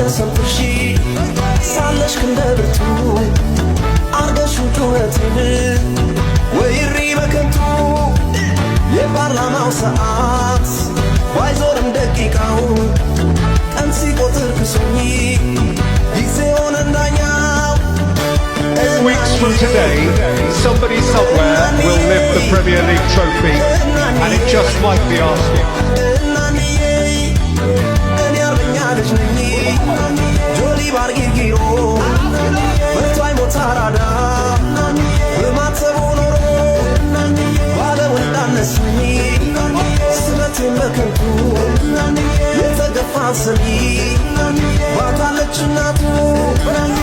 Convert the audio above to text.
ተሰምቶሽ ሳለሽ ክንደብርቱ አርገሹ ጩኸትን ወይሪ በከንቱ የፓርላማው ሰዓት ባይዞርም ደቂቃው ቀን ሲቆጥር ክሶኝ ጊዜውን እንዳኛው 10 weeks from today, somebody somewhere will lift the Premier League trophy, and it just might be asking. Seni, batalım çınatı.